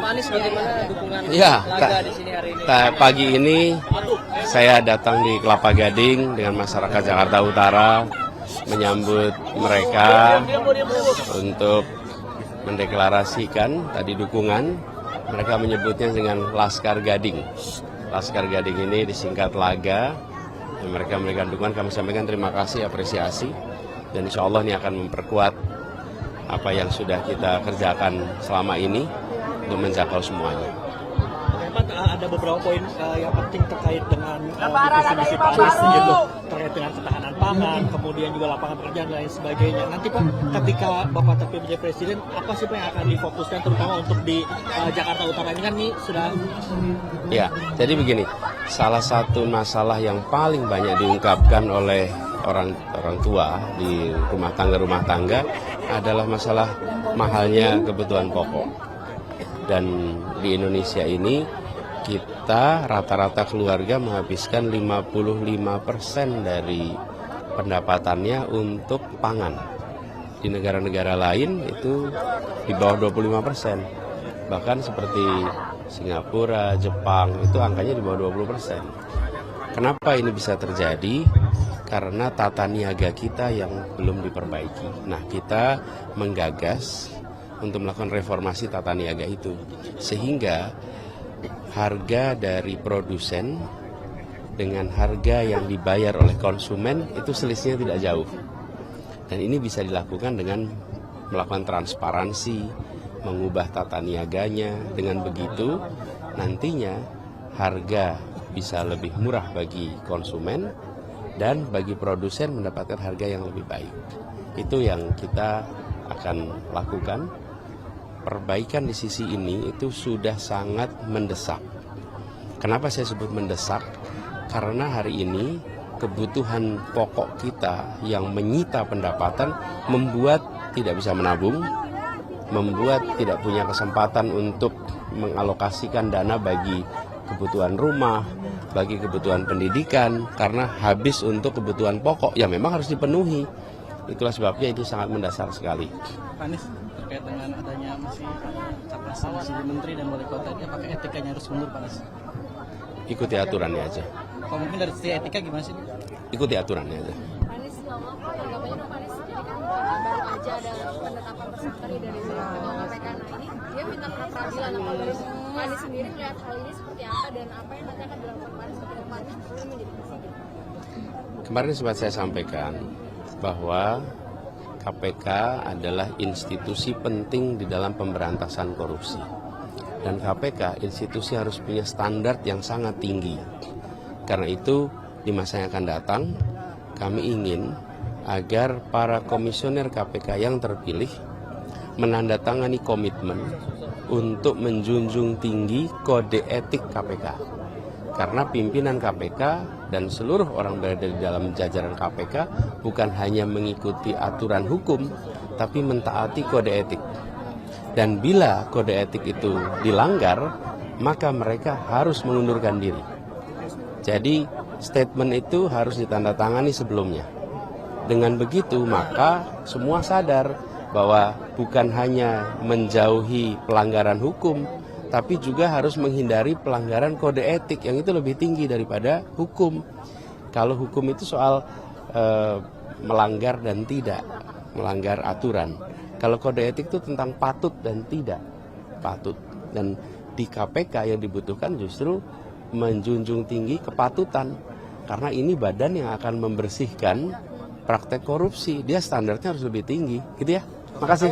Pak Anies, bagaimana dukungan Ya, laga di sini hari ini? pagi ini saya datang di Kelapa Gading dengan masyarakat Jakarta Utara menyambut mereka untuk mendeklarasikan tadi dukungan. Mereka menyebutnya dengan Laskar Gading. Laskar Gading ini disingkat LAGA. Dan mereka memberikan dukungan, kami sampaikan terima kasih, apresiasi. Dan insya Allah ini akan memperkuat apa yang sudah kita kerjakan selama ini untuk menjangkau semuanya. Pak, ada beberapa poin yang penting terkait dengan visi Pak Anies gitu, terkait dengan ketahanan pangan, kemudian juga lapangan pekerjaan dan lain sebagainya. Nanti Pak, ketika Bapak terpilih menjadi presiden, apa sih Pak yang akan difokuskan terutama untuk di Jakarta Utara ini kan nih sudah? Ya, jadi begini, salah satu masalah yang paling banyak diungkapkan oleh orang tua di rumah tangga adalah masalah mahalnya kebutuhan pokok. Dan di Indonesia ini kita rata-rata keluarga menghabiskan 55% dari pendapatannya untuk pangan. Di negara-negara lain itu di bawah 25%. Bahkan seperti Singapura, Jepang itu angkanya di bawah 20%. Kenapa ini bisa terjadi? Karena tata niaga kita yang belum diperbaiki. Nah, kita menggagas untuk melakukan reformasi tata niaga itu. Sehingga harga dari produsen dengan harga yang dibayar oleh konsumen itu selisihnya tidak jauh. Dan ini bisa dilakukan dengan melakukan transparansi, mengubah tata niaganya. Dengan begitu nantinya harga bisa lebih murah bagi konsumen dan bagi produsen mendapatkan harga yang lebih baik. Itu yang kita akan lakukan. Perbaikan di sisi ini itu sudah sangat mendesak. Kenapa saya sebut mendesak? Karena hari ini kebutuhan pokok kita yang menyita pendapatan membuat tidak bisa menabung, membuat tidak punya kesempatan untuk mengalokasikan dana bagi kebutuhan rumah, bagi kebutuhan pendidikan, karena habis untuk kebutuhan pokok yang memang harus dipenuhi. Itulah sebabnya itu sangat mendasar sekali. Pak Anies, terkait dengan adanya masih capresan jadi menteri dan wali kota ini, apakah etikanya harus mundur Pak Anies? Ikuti aturannya aja. Kalau mungkin dari sisi etika gimana sih? Ikuti aturannya aja. Pak Anies, tanggapannya Pak Anies, jadi kan baru aja ada penetapan tersangka dari KPK. Nah ini dia minta pra peradilan. Apa dari Pak Anies sendiri melihat hal ini seperti apa dan apa yang nanti akan dilakukan Pak Anies ketika Pak Anies belum menjadi presiden? Kemarin sempat saya sampaikan bahwa KPK adalah institusi penting di dalam pemberantasan korupsi. Dan KPK institusi harus punya standar yang sangat tinggi. Karena itu di masa yang akan datang kami ingin agar para komisioner KPK yang terpilih menandatangani komitmen untuk menjunjung tinggi kode etik KPK. Karena pimpinan KPK dan seluruh orang berada di dalam jajaran KPK bukan hanya mengikuti aturan hukum, tapi mentaati kode etik. Dan bila kode etik itu dilanggar, maka mereka harus mengundurkan diri. Jadi statement itu harus ditandatangani sebelumnya. Dengan begitu maka semua sadar bahwa bukan hanya menjauhi pelanggaran hukum, tapi juga harus menghindari pelanggaran kode etik yang itu lebih tinggi daripada hukum. Kalau hukum itu soal melanggar dan tidak melanggar aturan. Kalau kode etik itu tentang patut dan tidak patut. Dan di KPK yang dibutuhkan justru menjunjung tinggi kepatutan. Karena ini badan yang akan membersihkan praktek korupsi. Dia standarnya harus lebih tinggi, gitu ya. Makasih.